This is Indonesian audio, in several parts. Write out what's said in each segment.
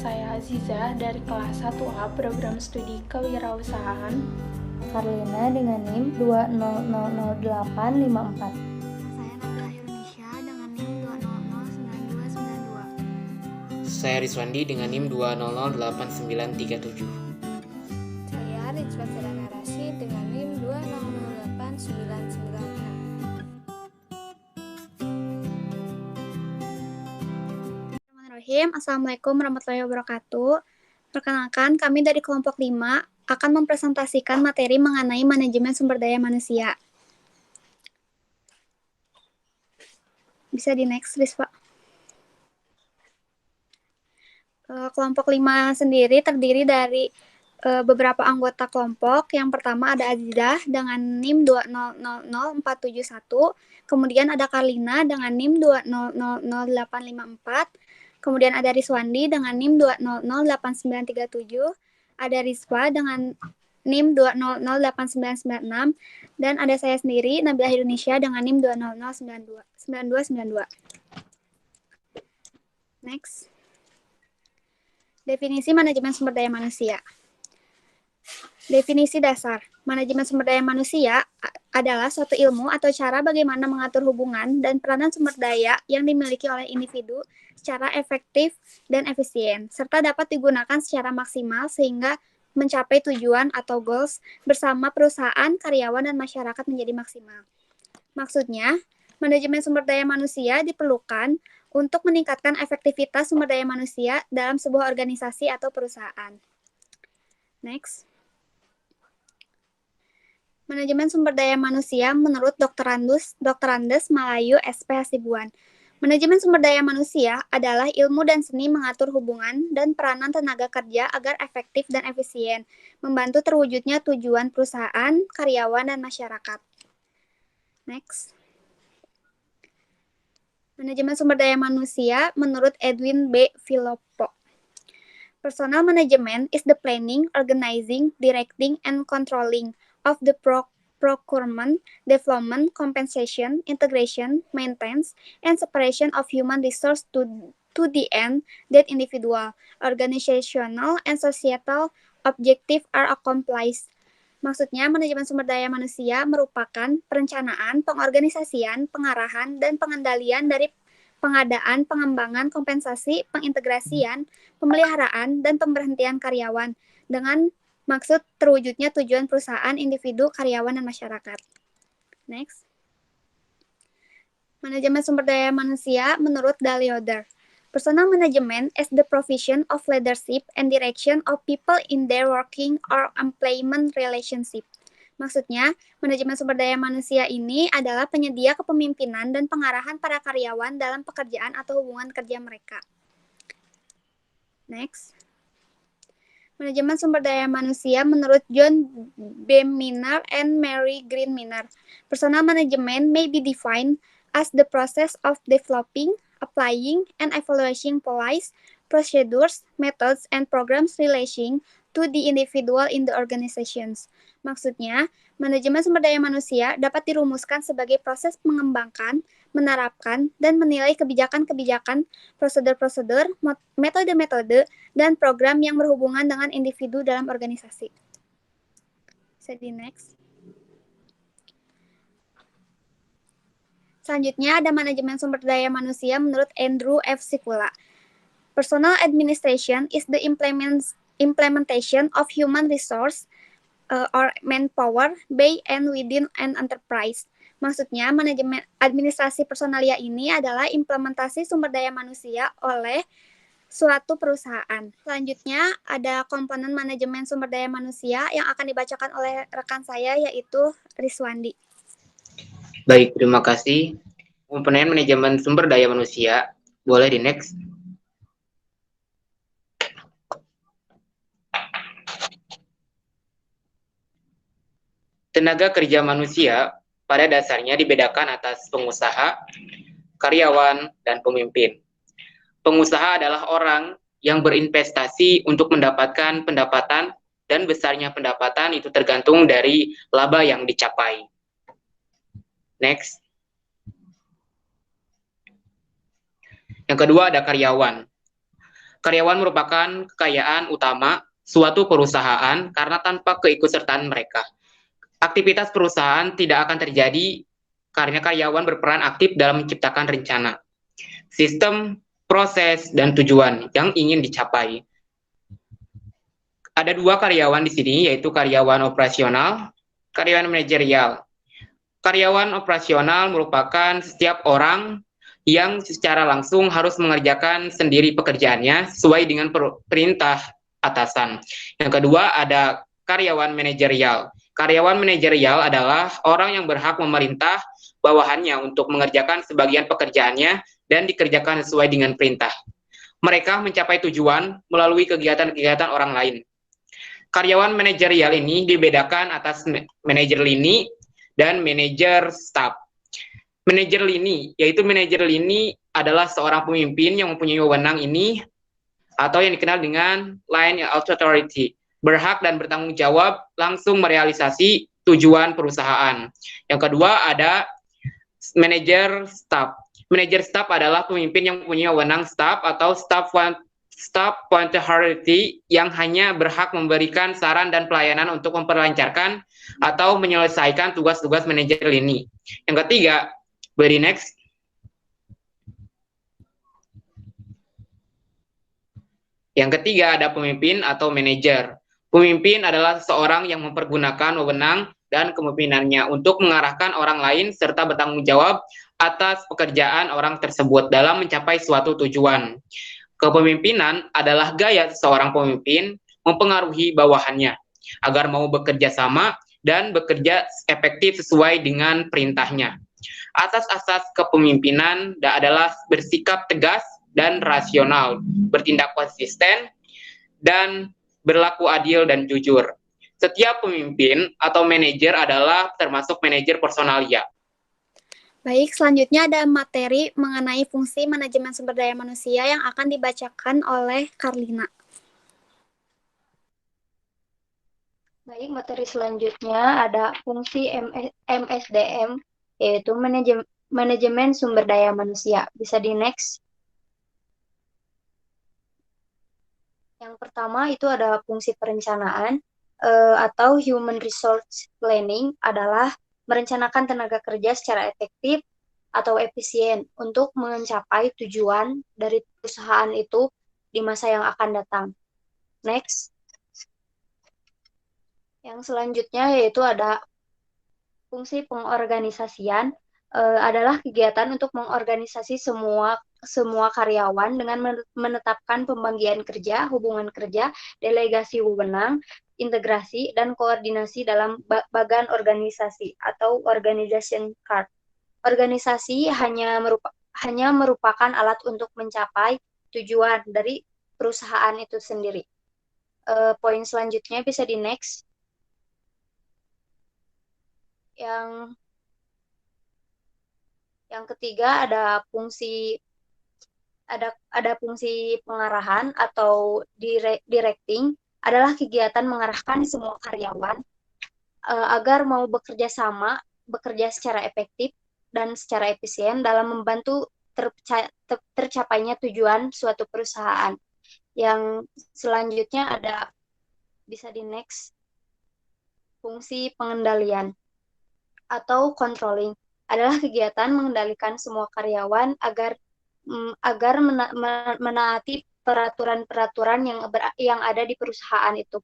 saya Aziza dari kelas 1A Program Studi Kewirausahaan. Karlina dengan NIM 2000854. Saya Nabila Indonesia dengan NIM 2009292. Saya Rizwandi dengan NIM 2008937. Saya Rizwan Sedanarasi dengan NIM 2008996. Assalamualaikum warahmatullahi wabarakatuh. Perkenalkan, kami dari kelompok 5 akan mempresentasikan materi mengenai manajemen sumber daya manusia. Bisa di next, please, Pak. Kelompok 5 sendiri terdiri dari beberapa anggota kelompok. Yang pertama ada Azizah dengan NIM 2000471. Kemudian ada Karlina dengan NIM 2000854. Kemudian ada Rizwandi dengan NIM 2008937, ada Rizwa dengan NIM 2008996, dan ada saya sendiri, Nabila Indonesia dengan NIM 2009292. Next. Definisi manajemen sumber daya manusia. Definisi dasar. Manajemen sumber daya manusia adalah suatu ilmu atau cara bagaimana mengatur hubungan dan peranan sumber daya yang dimiliki oleh individu secara efektif dan efisien, serta dapat digunakan secara maksimal sehingga mencapai tujuan atau goals bersama perusahaan, karyawan, dan masyarakat menjadi maksimal. Maksudnya, manajemen sumber daya manusia diperlukan untuk meningkatkan efektivitas sumber daya manusia dalam sebuah organisasi atau perusahaan. Next. Manajemen sumber daya manusia menurut Dr. Andes Malayu SP Hasibuan. Manajemen sumber daya manusia adalah ilmu dan seni mengatur hubungan dan peranan tenaga kerja agar efektif dan efisien, membantu terwujudnya tujuan perusahaan, karyawan, dan masyarakat. Next. Manajemen sumber daya manusia menurut Edwin B. Filippo. Personal management is the planning, organizing, directing, and controlling of the procurement, development, compensation, integration, maintenance, and separation of human resource to the end that individual, organizational, and societal objective are accomplished. Maksudnya, manajemen sumber daya manusia merupakan perencanaan, pengorganisasian, pengarahan, dan pengendalian dari pengadaan, pengembangan, kompensasi, pengintegrasian, pemeliharaan, dan pemberhentian karyawan dengan maksud terwujudnya tujuan perusahaan, individu, karyawan, dan masyarakat. Next. Manajemen sumber daya manusia menurut Dalioder. Personal management is the provision of leadership and direction of people in their working or employment relationship. Maksudnya, manajemen sumber daya manusia ini adalah penyedia kepemimpinan dan pengarahan para karyawan dalam pekerjaan atau hubungan kerja mereka. Next. Manajemen sumber daya manusia menurut John B. Miner and Mary Green Miner. Personal management may be defined as the process of developing, applying, and evaluating policies, procedures, methods, and programs relating to the individual in the organizations. Maksudnya, manajemen sumber daya manusia dapat dirumuskan sebagai proses mengembangkan, menerapkan, dan menilai kebijakan-kebijakan, prosedur-prosedur, metode-metode, dan program yang berhubungan dengan individu dalam organisasi. Jadi next. Selanjutnya ada manajemen sumber daya manusia menurut Andrew F. Sikula. Personal administration is the implementation of human resource or manpower by and within an enterprise. Maksudnya, manajemen administrasi personalia ini adalah implementasi sumber daya manusia oleh suatu perusahaan. Selanjutnya, ada komponen manajemen sumber daya manusia yang akan dibacakan oleh rekan saya, yaitu Rizwandi. Baik, terima kasih. Komponen manajemen sumber daya manusia, boleh di next. Tenaga kerja manusia pada dasarnya dibedakan atas pengusaha, karyawan, dan pemimpin. Pengusaha adalah orang yang berinvestasi untuk mendapatkan pendapatan, dan besarnya pendapatan itu tergantung dari laba yang dicapai. Next. Yang kedua ada karyawan. Karyawan merupakan kekayaan utama suatu perusahaan karena tanpa keikutsertaan mereka, aktivitas perusahaan tidak akan terjadi karena karyawan berperan aktif dalam menciptakan rencana, sistem, proses, dan tujuan yang ingin dicapai. Ada dua karyawan di sini, yaitu karyawan operasional, karyawan manajerial. Karyawan operasional merupakan setiap orang yang secara langsung harus mengerjakan sendiri pekerjaannya sesuai dengan perintah atasan. Yang kedua ada karyawan manajerial. Karyawan manajerial adalah orang yang berhak memerintah bawahannya untuk mengerjakan sebagian pekerjaannya dan dikerjakan sesuai dengan perintah. Mereka mencapai tujuan melalui kegiatan-kegiatan orang lain. Karyawan manajerial ini dibedakan atas manajer lini dan manajer staff. Manajer lini, yaitu manajer lini adalah seorang pemimpin yang mempunyai wewenang ini atau yang dikenal dengan line authority, berhak dan bertanggung jawab langsung merealisasi tujuan perusahaan. Yang kedua ada manajer staff. Manajer staff adalah pemimpin yang mempunyai wewenang staff atau staff point authority yang hanya berhak memberikan saran dan pelayanan untuk memperlancarkan atau menyelesaikan tugas-tugas manajer lini. Yang ketiga, very next. Yang ketiga ada pemimpin atau manajer. Pemimpin adalah seseorang yang mempergunakan wewenang dan kepemimpinannya untuk mengarahkan orang lain serta bertanggung jawab atas pekerjaan orang tersebut dalam mencapai suatu tujuan. Kepemimpinan adalah gaya seseorang pemimpin mempengaruhi bawahannya agar mau bekerja sama dan bekerja efektif sesuai dengan perintahnya. Asas-asas kepemimpinan adalah bersikap tegas dan rasional, bertindak konsisten, dan berlaku adil dan jujur. Setiap pemimpin atau manajer adalah termasuk manajer personalia. Baik, selanjutnya ada materi mengenai fungsi manajemen sumber daya manusia yang akan dibacakan oleh Karlina. Baik, materi selanjutnya ada fungsi MSDM, yaitu manajemen sumber daya manusia. Bisa di next. Yang pertama itu ada fungsi perencanaan atau human resource planning adalah merencanakan tenaga kerja secara efektif atau efisien untuk mencapai tujuan dari perusahaan itu di masa yang akan datang. Next. Yang selanjutnya yaitu ada fungsi pengorganisasian adalah kegiatan untuk mengorganisasi semua karyawan dengan menetapkan pembagian kerja, hubungan kerja, delegasi wewenang, integrasi, dan koordinasi dalam bagan organisasi atau organization chart. Organisasi hanya merupakan alat untuk mencapai tujuan dari perusahaan itu sendiri. Poin selanjutnya bisa di next. Yang ketiga ada fungsi pengarahan atau directing adalah kegiatan mengarahkan semua karyawan agar mau bekerja secara efektif dan secara efisien dalam membantu tercapainya tujuan suatu perusahaan. Yang selanjutnya ada bisa di next, fungsi pengendalian atau controlling adalah kegiatan mengendalikan semua karyawan agar menaati peraturan-peraturan yang ada di perusahaan itu.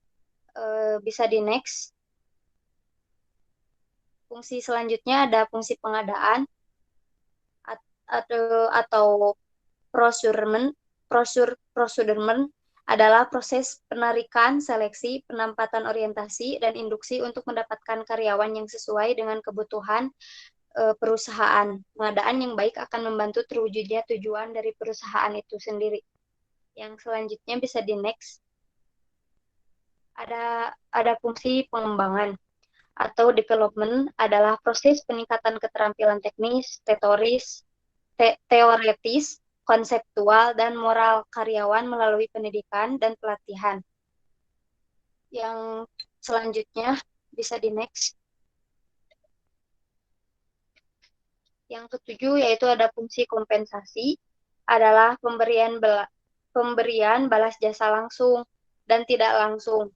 Bisa di next. Fungsi selanjutnya ada fungsi pengadaan atau procurement adalah proses penarikan, seleksi, penempatan orientasi, dan induksi untuk mendapatkan karyawan yang sesuai dengan kebutuhan perusahaan. Pengadaan yang baik akan membantu terwujudnya tujuan dari perusahaan itu sendiri. Yang selanjutnya bisa di next. Ada fungsi pengembangan atau development adalah proses peningkatan keterampilan teknis, teoretis, konseptual, dan moral karyawan melalui pendidikan dan pelatihan. Yang selanjutnya bisa di next. Yang ketujuh yaitu ada fungsi kompensasi, adalah pemberian pemberian balas jasa langsung dan tidak langsung,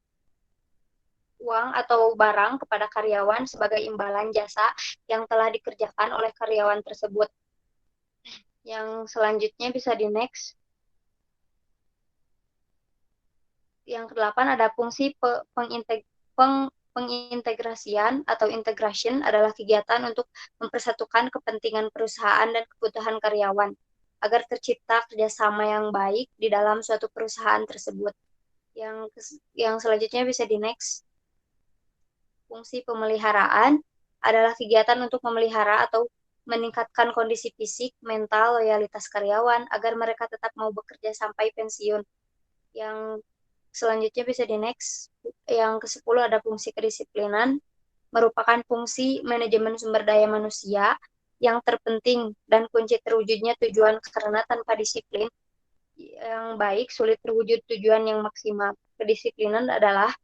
uang atau barang kepada karyawan sebagai imbalan jasa yang telah dikerjakan oleh karyawan tersebut. Yang selanjutnya bisa di next. Yang kedelapan ada fungsi pengintegrasian atau integration adalah kegiatan untuk mempersatukan kepentingan perusahaan dan kebutuhan karyawan agar tercipta kerjasama yang baik di dalam suatu perusahaan tersebut. Yang selanjutnya bisa di next. Fungsi pemeliharaan adalah kegiatan untuk memelihara atau meningkatkan kondisi fisik, mental, loyalitas karyawan agar mereka tetap mau bekerja sampai pensiun. Yang selanjutnya bisa di next. Yang ke-10 ada fungsi kedisiplinan, merupakan fungsi manajemen sumber daya manusia yang terpenting dan kunci terwujudnya tujuan, karena tanpa disiplin yang baik sulit terwujud tujuan yang maksimal. Kedisiplinan adalah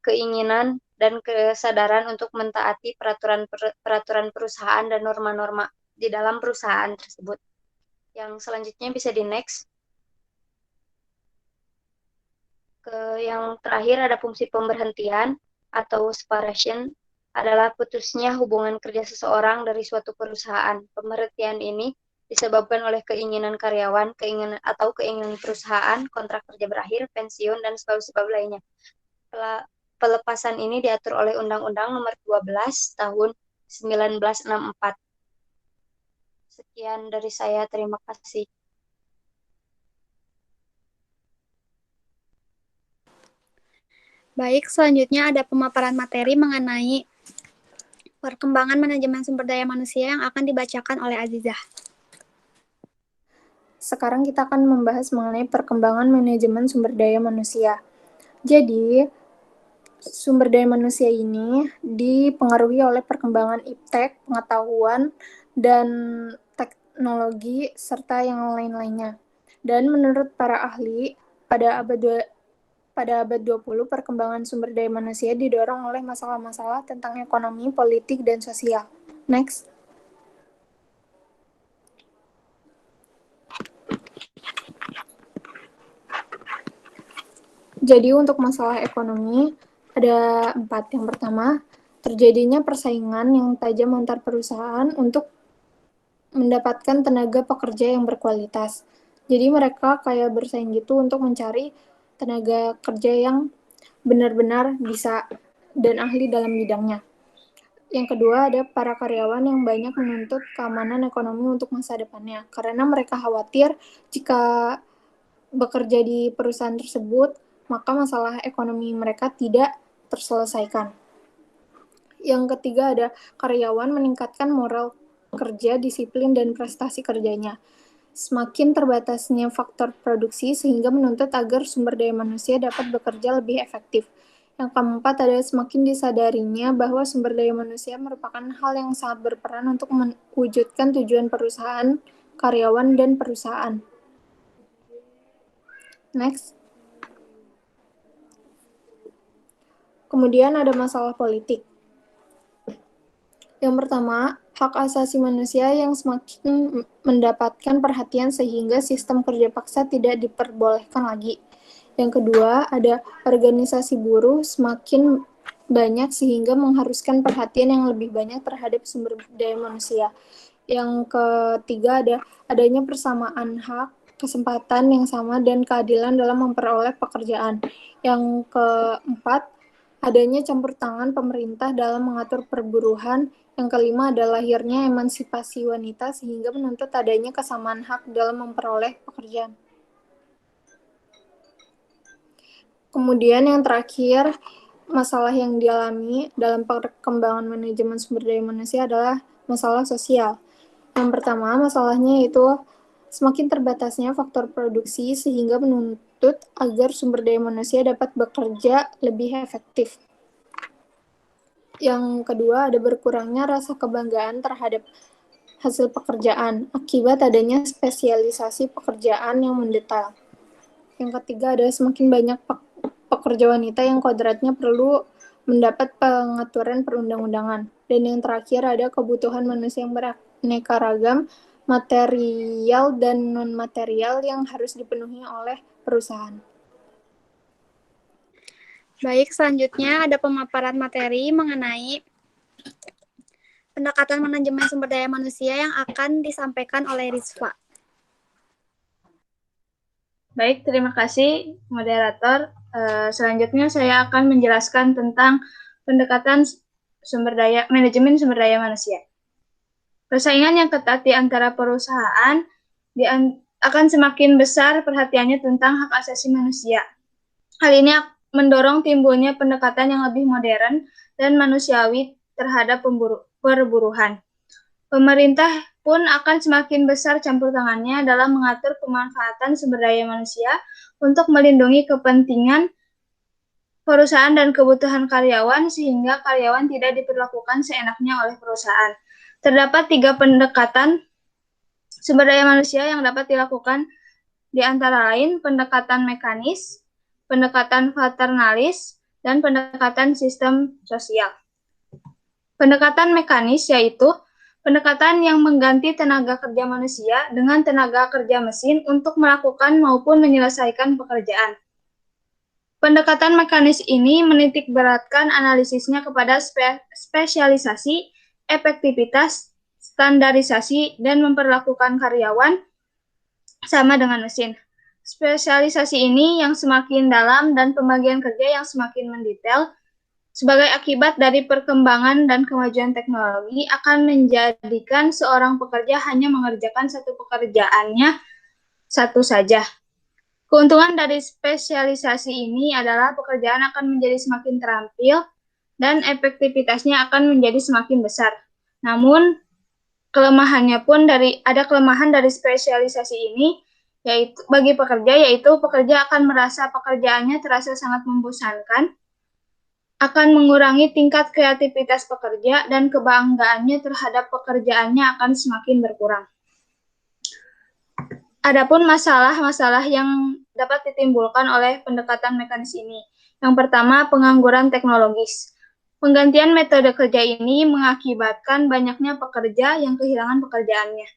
keinginan dan kesadaran untuk mentaati peraturan perusahaan dan norma-norma di dalam perusahaan tersebut. Yang selanjutnya bisa di next. Yang terakhir ada fungsi pemberhentian atau separation, adalah putusnya hubungan kerja seseorang dari suatu perusahaan. Pemberhentian ini disebabkan oleh keinginan karyawan, keinginan perusahaan, kontrak kerja berakhir, pensiun, dan sebab-sebab lainnya. Pelepasan ini diatur oleh Undang-Undang Nomor 12 Tahun 1964. Sekian dari saya, terima kasih. Baik, selanjutnya ada pemaparan materi mengenai perkembangan manajemen sumber daya manusia yang akan dibacakan oleh Azizah. Sekarang kita akan membahas mengenai perkembangan manajemen sumber daya manusia. Jadi, sumber daya manusia ini dipengaruhi oleh perkembangan iptek, pengetahuan, dan teknologi, serta yang lain-lainnya. Dan menurut para ahli, pada abad 20, perkembangan sumber daya manusia didorong oleh masalah-masalah tentang ekonomi, politik, dan sosial. Next. Jadi untuk masalah ekonomi, ada 4. Yang pertama, terjadinya persaingan yang tajam antar perusahaan untuk mendapatkan tenaga pekerja yang berkualitas. Jadi mereka kayak bersaing gitu untuk mencari tenaga kerja yang benar-benar bisa dan ahli dalam bidangnya. Yang kedua, ada para karyawan yang banyak menuntut keamanan ekonomi untuk masa depannya, karena mereka khawatir jika bekerja di perusahaan tersebut, maka masalah ekonomi mereka tidak terselesaikan. Yang ketiga, ada karyawan meningkatkan moral kerja, disiplin, dan prestasi kerjanya. Semakin terbatasnya faktor produksi sehingga menuntut agar sumber daya manusia dapat bekerja lebih efektif. Yang keempat, ada semakin disadarinya bahwa sumber daya manusia merupakan hal yang sangat berperan untuk mewujudkan tujuan perusahaan, karyawan, dan perusahaan. Next. Kemudian ada masalah politik. Yang pertama, hak asasi manusia yang semakin mendapatkan perhatian sehingga sistem kerja paksa tidak diperbolehkan lagi. Yang kedua, ada organisasi buruh semakin banyak sehingga mengharuskan perhatian yang lebih banyak terhadap sumber daya manusia. Yang ketiga, ada adanya persamaan hak, kesempatan yang sama, dan keadilan dalam memperoleh pekerjaan. Yang keempat, adanya campur tangan pemerintah dalam mengatur perburuhan. Yang kelima adalah lahirnya emansipasi wanita sehingga menuntut adanya kesamaan hak dalam memperoleh pekerjaan. Kemudian yang terakhir, masalah yang dialami dalam perkembangan manajemen sumber daya manusia adalah masalah sosial. Yang pertama, masalahnya yaitu semakin terbatasnya faktor produksi sehingga menuntut agar sumber daya manusia dapat bekerja lebih efektif. Yang kedua, ada berkurangnya rasa kebanggaan terhadap hasil pekerjaan akibat adanya spesialisasi pekerjaan yang mendetail. Yang ketiga, ada semakin banyak pekerja wanita yang kodratnya perlu mendapat pengaturan perundang-undangan. Dan yang terakhir, ada kebutuhan manusia yang beraneka ragam, material dan non-material yang harus dipenuhi oleh perusahaan. Baik, selanjutnya ada pemaparan materi mengenai pendekatan manajemen sumber daya manusia yang akan disampaikan oleh Rizva. Baik, terima kasih moderator. Selanjutnya saya akan menjelaskan tentang pendekatan manajemen sumber daya manusia. Persaingan yang ketat di antara perusahaan akan semakin besar perhatiannya tentang hak asasi manusia. Hal ini mendorong timbulnya pendekatan yang lebih modern dan manusiawi terhadap perburuhan. Pemerintah pun akan semakin besar campur tangannya dalam mengatur pemanfaatan sumber daya manusia untuk melindungi kepentingan perusahaan dan kebutuhan karyawan sehingga karyawan tidak diperlakukan seenaknya oleh perusahaan. Terdapat 3 pendekatan sumber daya manusia yang dapat dilakukan, di antara lain pendekatan mekanis, pendekatan paternalis, dan pendekatan sistem sosial. Pendekatan mekanis yaitu pendekatan yang mengganti tenaga kerja manusia dengan tenaga kerja mesin untuk melakukan maupun menyelesaikan pekerjaan. Pendekatan mekanis ini menitik beratkan analisisnya kepada spesialisasi, efektivitas, standarisasi, dan memperlakukan karyawan sama dengan mesin. Spesialisasi ini yang semakin dalam dan pembagian kerja yang semakin mendetail sebagai akibat dari perkembangan dan kemajuan teknologi akan menjadikan seorang pekerja hanya mengerjakan satu pekerjaannya satu saja. Keuntungan dari spesialisasi ini adalah pekerjaan akan menjadi semakin terampil dan efektivitasnya akan menjadi semakin besar. Namun, ada kelemahan dari spesialisasi ini yaitu bagi pekerja, yaitu pekerja akan merasa pekerjaannya terasa sangat membosankan, akan mengurangi tingkat kreativitas pekerja, dan kebanggaannya terhadap pekerjaannya akan semakin berkurang. Adapun masalah-masalah yang dapat ditimbulkan oleh pendekatan mekanis ini. Yang pertama, pengangguran teknologis. Penggantian metode kerja ini mengakibatkan banyaknya pekerja yang kehilangan pekerjaannya.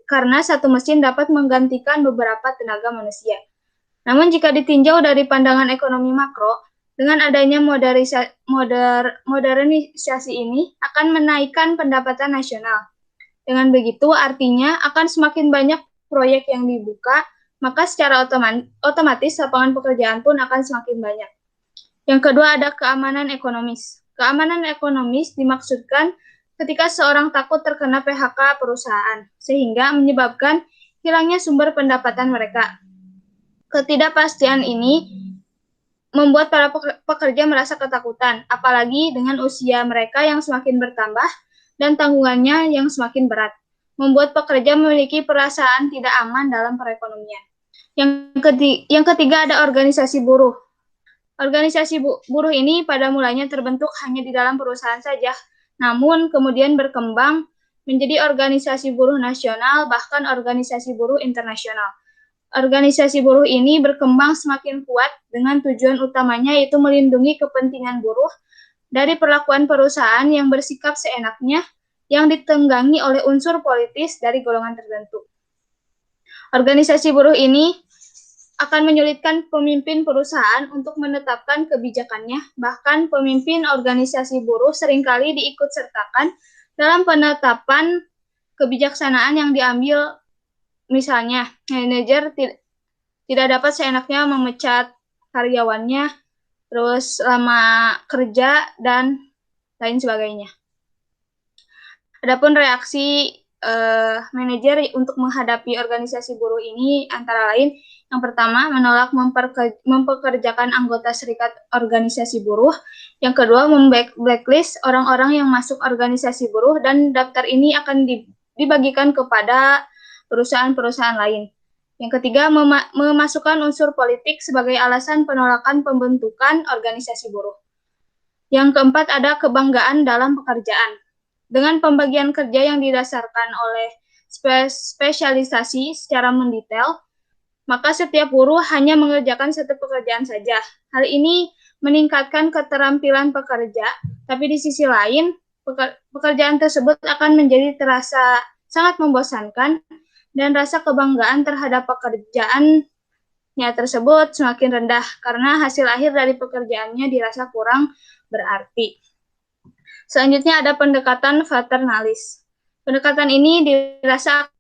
Karena satu mesin dapat menggantikan beberapa tenaga manusia. Namun jika ditinjau dari pandangan ekonomi makro, dengan adanya modernisasi ini akan menaikkan pendapatan nasional. Dengan begitu artinya akan semakin banyak proyek yang dibuka, maka secara otomatis lapangan pekerjaan pun akan semakin banyak. Yang kedua ada keamanan ekonomis. Keamanan ekonomis dimaksudkan ketika seorang takut terkena PHK perusahaan, sehingga menyebabkan hilangnya sumber pendapatan mereka. Ketidakpastian ini membuat para pekerja merasa ketakutan, apalagi dengan usia mereka yang semakin bertambah dan tanggungannya yang semakin berat, membuat pekerja memiliki perasaan tidak aman dalam perekonomian. Yang ketiga ada organisasi buruh. Organisasi buruh ini pada mulanya terbentuk hanya di dalam perusahaan saja, namun kemudian berkembang menjadi organisasi buruh nasional, bahkan organisasi buruh internasional. Organisasi buruh ini berkembang semakin kuat dengan tujuan utamanya yaitu melindungi kepentingan buruh dari perlakuan perusahaan yang bersikap seenaknya yang ditunggangi oleh unsur politis dari golongan tertentu. Organisasi buruh ini akan menyulitkan pemimpin perusahaan untuk menetapkan kebijakannya, bahkan pemimpin organisasi buruh seringkali diikut-sertakan dalam penetapan kebijaksanaan yang diambil. Misalnya, manajer tidak dapat seenaknya memecat karyawannya, terus lama kerja, dan lain sebagainya. Adapun reaksi manajer untuk menghadapi organisasi buruh ini antara lain, yang pertama, menolak mempekerjakan anggota serikat organisasi buruh. Yang kedua, memblacklist orang-orang yang masuk organisasi buruh, dan daftar ini akan dibagikan kepada perusahaan-perusahaan lain. Yang ketiga, memasukkan unsur politik sebagai alasan penolakan pembentukan organisasi buruh. Yang keempat, ada kebanggaan dalam pekerjaan. Dengan pembagian kerja yang didasarkan oleh spesialisasi secara mendetail, maka setiap buruh hanya mengerjakan satu pekerjaan saja. Hal ini meningkatkan keterampilan pekerja, tapi di sisi lain, pekerjaan tersebut akan menjadi terasa sangat membosankan, dan rasa kebanggaan terhadap pekerjaan niat tersebut semakin rendah karena hasil akhir dari pekerjaannya dirasa kurang berarti. Selanjutnya ada pendekatan paternalis. Pendekatan ini dirasa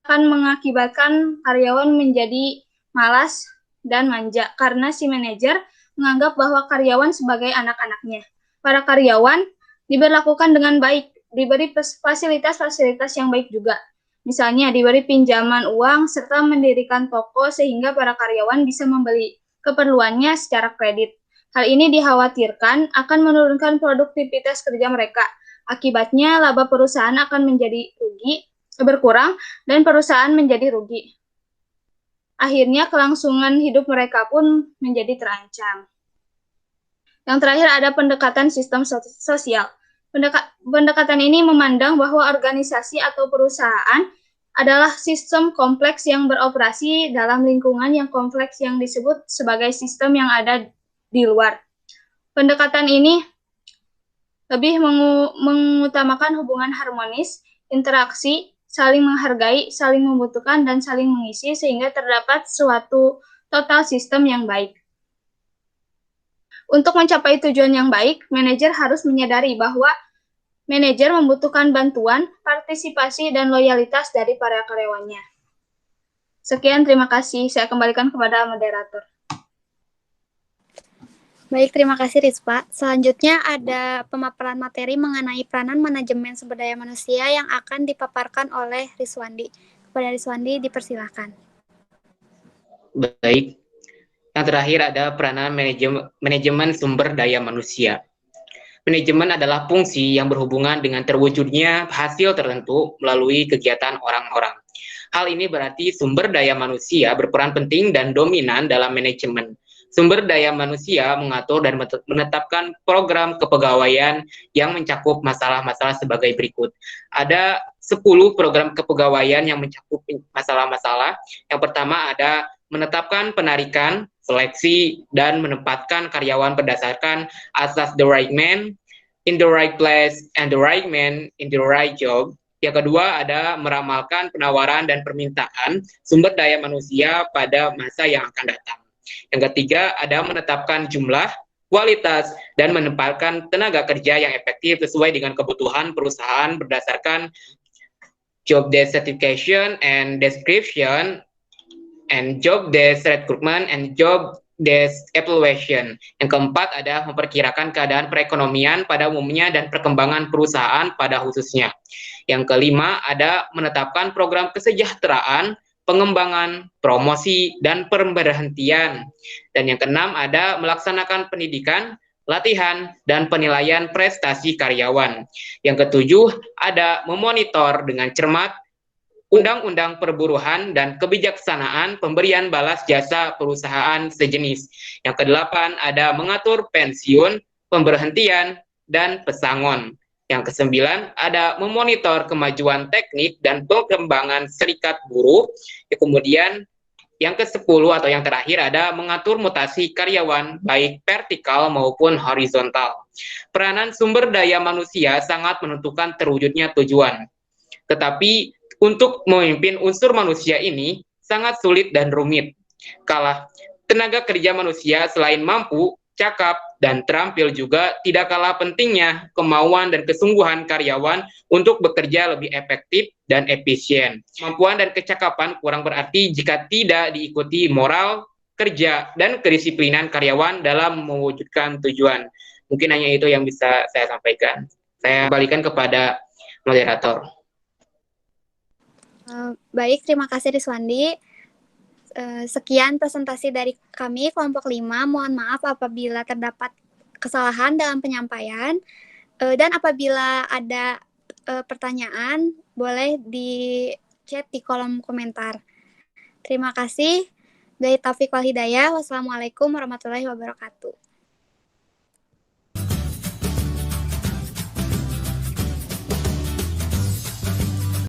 akan mengakibatkan karyawan menjadi malas dan manja karena si manajer menganggap bahwa karyawan sebagai anak-anaknya. Para karyawan diberlakukan dengan baik, diberi fasilitas-fasilitas yang baik juga. Misalnya diberi pinjaman uang serta mendirikan toko sehingga para karyawan bisa membeli keperluannya secara kredit. Hal ini dikhawatirkan akan menurunkan produktivitas kerja mereka. Akibatnya laba perusahaan akan menjadi berkurang dan perusahaan menjadi rugi. Akhirnya kelangsungan hidup mereka pun menjadi terancam. Yang terakhir ada pendekatan sistem sosial. Pendekatan ini memandang bahwa organisasi atau perusahaan adalah sistem kompleks yang beroperasi dalam lingkungan yang kompleks yang disebut sebagai sistem yang ada di luar. Pendekatan ini lebih mengutamakan hubungan harmonis, interaksi, saling menghargai, saling membutuhkan, dan saling mengisi sehingga terdapat suatu total sistem yang baik. Untuk mencapai tujuan yang baik, manajer harus menyadari bahwa manajer membutuhkan bantuan, partisipasi, dan loyalitas dari para karyawannya. Sekian, terima kasih. Saya kembalikan kepada moderator. Baik, terima kasih Rizpa. Selanjutnya ada pemaparan materi mengenai peranan manajemen sumber daya manusia yang akan dipaparkan oleh Rizwandi. Kepada Rizwandi, dipersilakan. Baik. Yang terakhir ada peranan manajemen sumber daya manusia. Manajemen adalah fungsi yang berhubungan dengan terwujudnya hasil tertentu melalui kegiatan orang-orang. Hal ini berarti sumber daya manusia berperan penting dan dominan dalam manajemen. Sumber daya manusia mengatur dan menetapkan program kepegawaian yang mencakup masalah-masalah sebagai berikut. Ada 10 program kepegawaian yang mencakup masalah-masalah. Yang pertama ada menetapkan penarikan, seleksi, dan menempatkan karyawan berdasarkan asas the right man in the right place and the right man in the right job. Yang kedua ada meramalkan penawaran dan permintaan sumber daya manusia pada masa yang akan datang. Yang ketiga ada menetapkan jumlah, kualitas, dan menempatkan tenaga kerja yang efektif sesuai dengan kebutuhan perusahaan berdasarkan job desk certification and description and job desk recruitment and job desk evaluation. Yang keempat ada memperkirakan keadaan perekonomian pada umumnya dan perkembangan perusahaan pada khususnya. Yang kelima ada menetapkan program kesejahteraan, pengembangan, promosi, dan pemberhentian. Dan yang keenam ada melaksanakan pendidikan, latihan, dan penilaian prestasi karyawan. Yang ketujuh ada memonitor dengan cermat undang-undang perburuhan dan kebijaksanaan pemberian balas jasa perusahaan sejenis. Yang kedelapan ada mengatur pensiun, pemberhentian, dan pesangon. Yang kesembilan ada memonitor kemajuan teknik dan perkembangan serikat buruh. Kemudian yang ke-10 atau yang terakhir ada mengatur mutasi karyawan baik vertikal maupun horizontal. Peranan sumber daya manusia sangat menentukan terwujudnya tujuan. Tetapi untuk memimpin unsur manusia ini sangat sulit dan rumit. Kalah tenaga kerja manusia selain mampu, cakap, dan terampil juga tidak kalah pentingnya kemauan dan kesungguhan karyawan untuk bekerja lebih efektif dan efisien. Kemampuan dan kecakapan kurang berarti jika tidak diikuti moral, kerja, dan kedisiplinan karyawan dalam mewujudkan tujuan. Mungkin hanya itu yang bisa saya sampaikan. Saya kembalikan kepada moderator. Baik, terima kasih Rizwandi. Sekian presentasi dari kami, kelompok 5. Mohon maaf apabila terdapat kesalahan dalam penyampaian. Dan apabila ada pertanyaan, boleh di chat di kolom komentar. Terima kasih. Dari Taufiq wal Hidayah. Wassalamualaikum warahmatullahi wabarakatuh.